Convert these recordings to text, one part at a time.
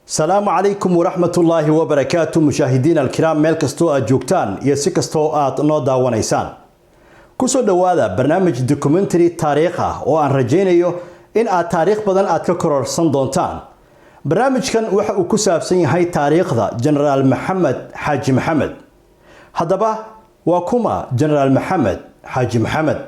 السلام عليكم ورحمة الله وبركاته مشاهدينا الكرام ميل كستو أجوكتان يسي كستو نو داوانيسان كسو دوادا برنامج دوكومنتري تاريخة وان رجينيو إن تاريخ بدن ككرر صندونتان برنامج كان وحا كسابسين هاي تاريخ ذا جنرال محمد حاج محمد هدبا وكما جنرال محمد حاج محمد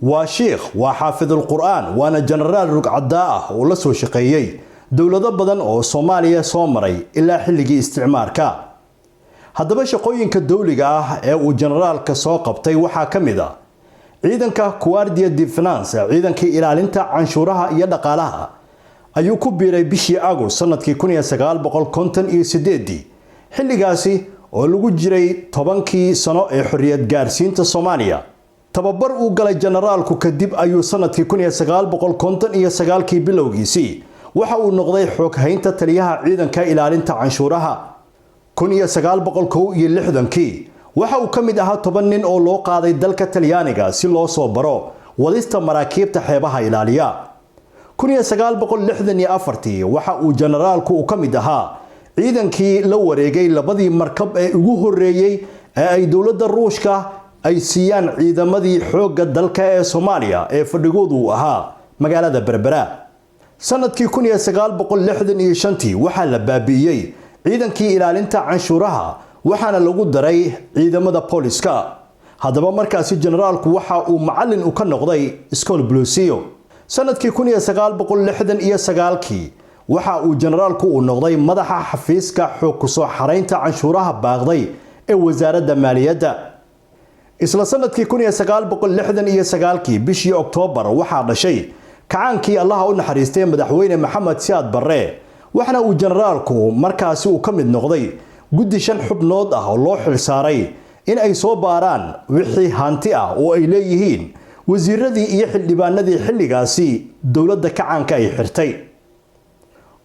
وشيخ وحافظ القرآن وانا جنرال رقعداء ولسو شقيي dowlado badan oo Soomaaliya soo maray ilaa xilligii isticmaalka haddaba shaqooyinka dawliga ah ee uu generaalka soo qabtay waxa kamid ah ciidanka Guardia de France ciidanka ilaalinta canshuuraha iyo dhaqaalaha ayuu ku biiray bishii Agost sanadkii 1958 xilligaasi oo lagu jiray 10kii sano ee xorriyad gaarsiinta Soomaaliya tababar uu galay generaalku kadib ayuu sanadkii 1959 bilowgiisii waxa uu noqday xoog haynta taliyaha ciidanka ilaalinta canshuuraha 1960 waxa uu kamid ahaa 10 nin oo loo qaaday dalka Talyaaniga si loo soo baro wadista maraakiibta xeebaha ilaaliya 1964 waxa uu generaalku u kamid ahaa ciidankii la wareegay labadii markab ee ugu horeeyay ee ay dawladda Ruushka ay siiyaan ciidamadii xoogga dalka ee Soomaaliya ee fadhigoodu ahaa magaalada Berbera sanadkii 1965 waxa la baabiiyay ciidankii ilaalinta canshuuraha waxaana lagu daray ciidamada booliska hadaba markaasi generaalku waxa uu macallin u ka noqday School Bluesio sanadkii 1969 waxa uu generaalku u noqday madaxa xafiiska xoog ku soo xareynta canshuuraha baaqday ee wasaaradda maaliyadda isla sanadkii 1969 bishii Oktoobar waxa dhashay kacaankii Allah u naxariistay madaxweyne Maxamed Siyaad Barre waxana uu generaalku markaasi uu kamid noqday guddi 5 xubnood ah oo loo xil saaray in ay soo baaraan wixii hanti ah oo ay leeyihiin wasiiradii iyo xildhibaanadii xilligaasi dawladda kacaanka ay xirtay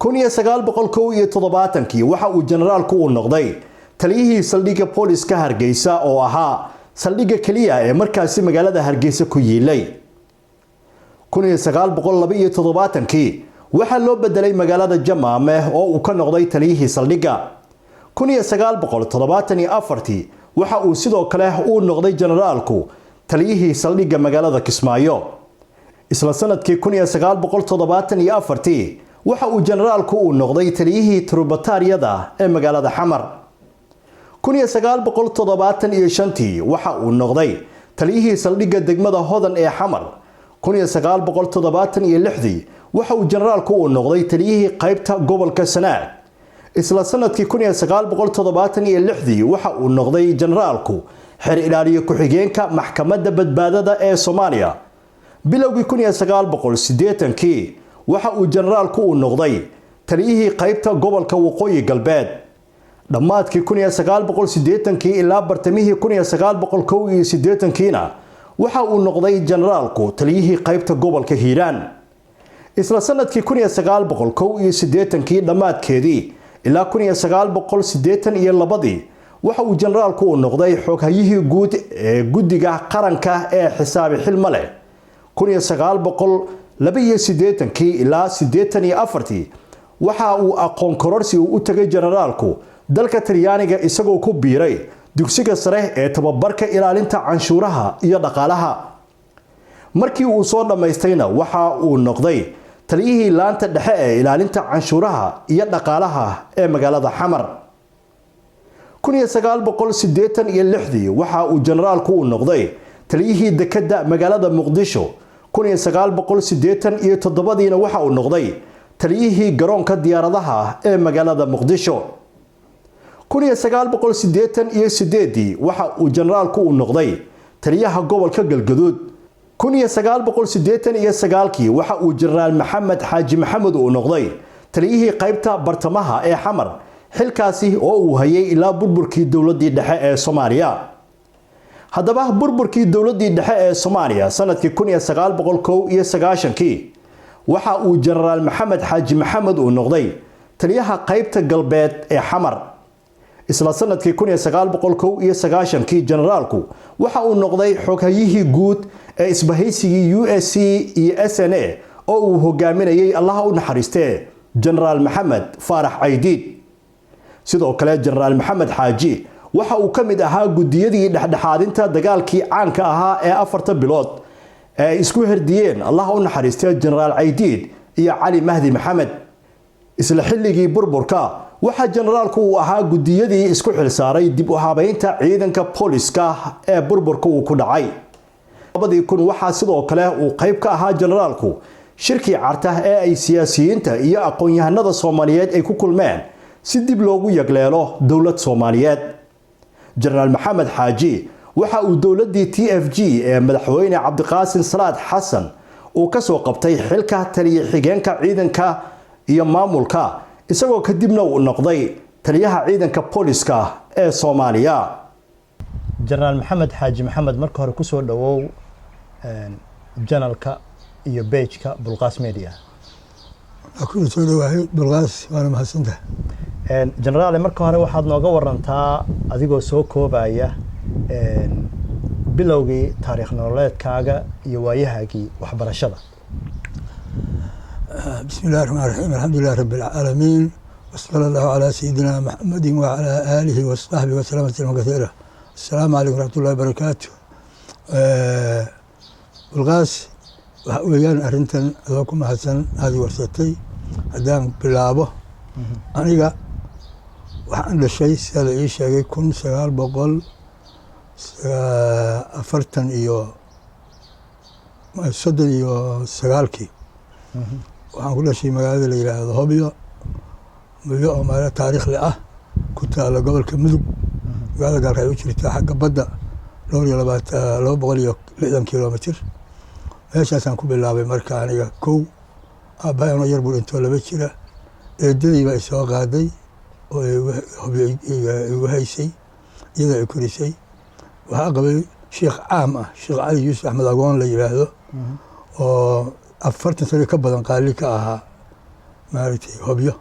1971 waxa uu generaalku u noqday taliyihii saldhigga booliska Hargeysa oo ahaa saldhigga kaliya ee markaasi magaalada Hargeysa ku yeelay 1972 waxa loo bedelay magaalada Jamaame oo uu ka noqday taliyihii saldhigga 1974 waxa uu sidoo kale uu noqday generaalku taliyihii saldhigga magaalada Kismaayo isla sanadkii 1974 waxa uu generaalku uu noqday taliyihii turbatariyada ee magaalada Xamar 1975 waxa uu noqday taliyihii saldhigga degmada Hodan ee Xamar 1976 waxa uu generaalku uu noqday taliyihii qaybta gobolka Sanaag isla sanadkii 1976 waxa uu noqday generaalku xer ilaaliye ku xigeenka maxkamadda badbaadada ee Soomaaliya bilowgii 1980 waxa uu generaalku uu noqday taliyihii qaybta gobolka Waqooyi Galbeed dhamaadkii 1980 ilaa bartamihii 1981 waxa uu noqday generaalku taliyihii qaybta gobolka Hiiraan isla sanadkii 1981 dhamaadkeedii ilaa 1982 waxa uu generaalku uu noqday xoghayihii guud ee guddiga qaranka ee xisaabi xilmale 1982 ilaa 84 waxa uu aqoon kororsi u tagay generaalku dalka Talyaaniga isagoo ku biiray dugsiga sare ee tababarka ilaalinta canshuuraha iyo dhaqaalaha markii uu soo dhameystayna waxa uu noqday taliyihii laanta dhexe ee ilaalinta canshuuraha iyo dhaqaalaha ee magaalada Xamar 1986 waxa uu generaalku uu noqday taliyihii dekedda magaalada Muqdisho 1987 waxa uu noqday taliyihii garoonka diyaaradaha ee magaalada Muqdisho 1988 waxa uu generaalku uu noqday taliyaha gobolka Galgaduud 1989 waxa uu generaal Maxamed Xaaji Maxamed uu noqday taliyihii qaybta bartamaha ee Xamar xilkaasi oo uu hayay ilaa burburkii dawladdii dhexe ee Soomaaliya hadaba burburkii dawladdii dhexe ee Soomaaliya sanadkii 1991 waxa uu generaal Maxamed Xaaji Maxamed uu noqday taliyaha qaybta galbeed ee Xamar isla sanadkii 1991 generaalku waxa uu noqday xoghayihii guud ee isbahaysigii USC iyo SNA oo uu hogaaminayay Allah u naxariistay jenaraal maxamed faarax caydiid. sidoo kale jenaraal maxamed xaaji waxa uu ka mid ahaa gudiyadii dhexdhexaadinta dagaalkii caanka ahaa ee 4 bilood ee ay isku herdiyeen allah u naxariistay jenaraal caydiid iyo cali mahdi maxamed. isla xilligii burburka waxa jenaraalku uu ahaa gudiyadii isku xilsaaray dib u habeynta ciidanka booliska ee burburka uu ku dhacay. 2000 waxa sidoo kale uu qayb ka ahaa jenaraalku shirkii carta ee ay siyaasiyiinta iyo aqoon-yahanada Soomaaliyeed ay ku kulmeen si dib loogu yagleelo dawlad Soomaaliyeed. jenaraal maxamed xaaji waxa uu dawladii TFG ee madaxweyne Cabdiqaasim Salaad Xasan uu ka soo qabtay xilka taliye xigeenka ciidanka iyo maamulka isagoo kadibna uu noqday taliyaha ciidanka booliska ee Soomaaliya. jenaraal maxamed xaaji maxamed marka hore ku soo dhawow janalka iyo page-ka Bulqaas Media. aku soo dhawahay Bulqaas waana mahadsantahay. jenaraal marka hore waxaad nooga warantaa adigoo soo koobaya bilowgii taariikh nololeedkaaga iyo waayahaagii waxbarashada. بسم الله الرحمن الرحيم الحمد لله رب العالمين وصلى الله على سيدنا محمد وعلى آله وصحبه وسلم تسليما كثيرا. السلام عليكم ورحمة الله وبركاته. Bulqaas waxa weeyaan arintan adoo ku mahadsan aad warsatay hadaan bilaabo aniga waxaan dhashay sida la ii sheegay 1939 waxaan ku dhashay magaalada la yiraahdo Hobyo oo magaalo taariikhli ah ku taala gobolka Mudug. magaalada gaar ay u jirtaa xagga badda 260 kilomitir. meeshaasaan ku bilaabay marka aniga kow aabbahay yar buu intoo laba jira eedadii baa soo qaaday oo Hobyo igu haysay iyada ay korisay. waxaa qabay sheekh caam ah sheekh cali yuusuf axmed agoon la yiraahdo oo 40 sano ka badan qaali ka ahaa maartay Hobyo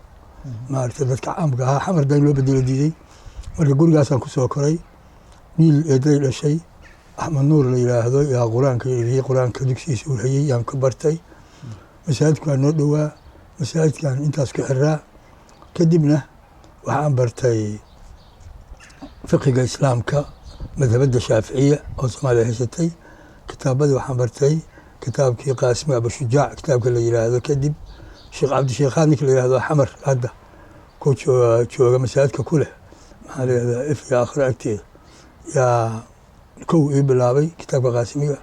maartay dadka caamka ahaa xamar daan loo bedelo diiday. marka gurigaasaan ku soo koray niil eeday dhashay Axmed Nuur la yiraahdo yaa quraanka dugsigiisa uu hayay yaan ka bartay. masaajidka noo dhawaa masaajidkan intaas ku xiraa kadibna waxaan bartay fiqiga islaamka madhabada shaafiiciya oo Soomaaliya haysatay. kitaabada waxaan bartay kitaabkii Qaasim Abu Shujaac kitaabka la yiraahdo kadib Sheekh Cabdi Sheekhaan la yiraahdo xamar hadda ku jooga masaajidka ku leh maxaa la yiraahdaa ifya akhraagteeda yaa kow ii bilaabay kitaabka Qaasimiga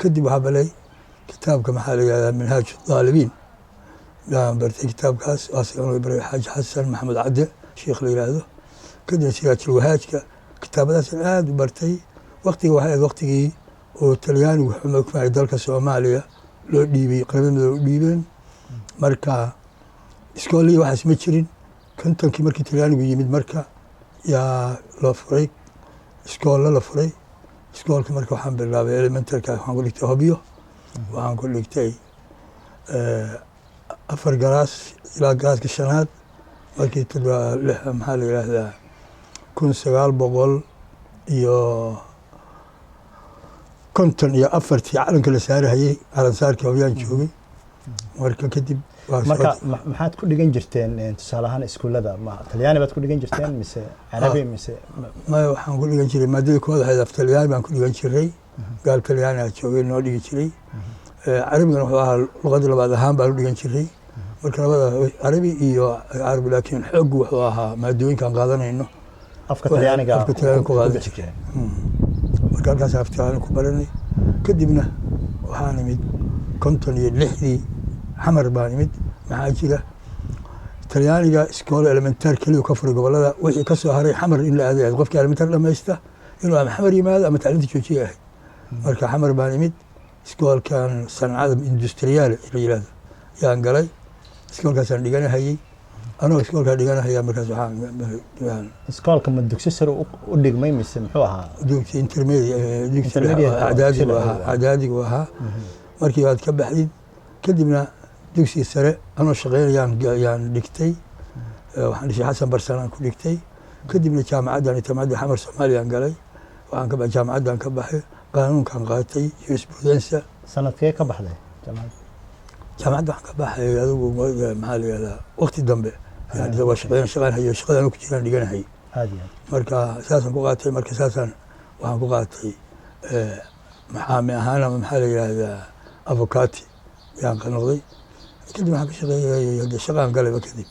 kadib waxaa balay kitaabka maxaa la yiraahdaa Minhaaj Daalibiin yaan bartay kitaabkaas asagoo Ibraahim Xaaji Xasan Maxamed Cadde sheekh la yiraahdo kadib Siyaajul Wahaajka kitaabadaas aad u bartay. waqtigii oo Talyaanigu xukumayay dalka Soomaaliya loo dhiibay qaramada loo dhiibeen marka iskoolii waxaas ma jirin. kontonkii markii Talyaanigu yimid marka yaa loo furay iskool la furay. iskoolka marka waxaan bilaabay elementarka waxaan ku dhigtay Hobyo waxaan ku dhigtay 4 galaas ilaa galaaska shanaad markii maxaa la yiraahdaa 1954 calanka la saarayay calansaarkii Hobyaan joogay. marka kadib marka maxaad ku dhigan jirteen tusaale ahaan iskuulada ma Talyaani baad ku dhigan jirteen mise Carabi mise ma waxaan ku dhigan jiray maadada kooda ahayd af Talyaani baan ku dhigan jiray gaal Talyaani ah joogay noo dhigi jiray. Carabigana wuxuu ahaa luqadda labaad ahaan baan u dhigan jiray marka labada Carabi iyo Carabi laakiin xoog wuxuu ahaa maadooyinkan qaadanayno afka Talyaaniga ku qaadan jiray. marka halkaas af Talyaani ku baranay kadibna waxaan imid 56 xamar baan imid maxaa jira Talyaaniga iskool elementar kaliya ka furay gobolada wixii ka soo haray xamar in la aaday qofkii elementar dhamaysta inuu xamar yimaado ama tacliinta joojiye ah. marka xamar baan imid iskoolkan sanacada industrial la yiraahdo yaan galay iskoolkaasaan dhiganahayay anoo iskoolka dhiganahay markaas waxaan iskoolka ma dugsi sare u dhigmay mise muxuu ahaa dugsi intermediate acadadiga ahaa markii aad ka baxdid kadibna dugsi sare anoo shaqeynayaan dhigtay waxaan dhigtay Xasan Barsanaan ku dhigtay kadibna jaamacaddan xamar Soomaaliyaan galay waxaan ka baxay jaamacaddan ka baxay qaanuunkan qaatay jurisprudence sanadkee ka baxday jaamacadda jaamacadda waxaan ka baxay adigu maxaa la yihahdaa waqti dambe yani waa shaqaan hayo shaqadaan ku jiraan dhiganahay marka saasaan ku qaatay marka saasaan waxaan ku qaatay maxaami ahaan ama maxaa la yihahdaa avocati yaan ka noqday kadib waxaan ka shaqeeyay shaqaan galayba kadib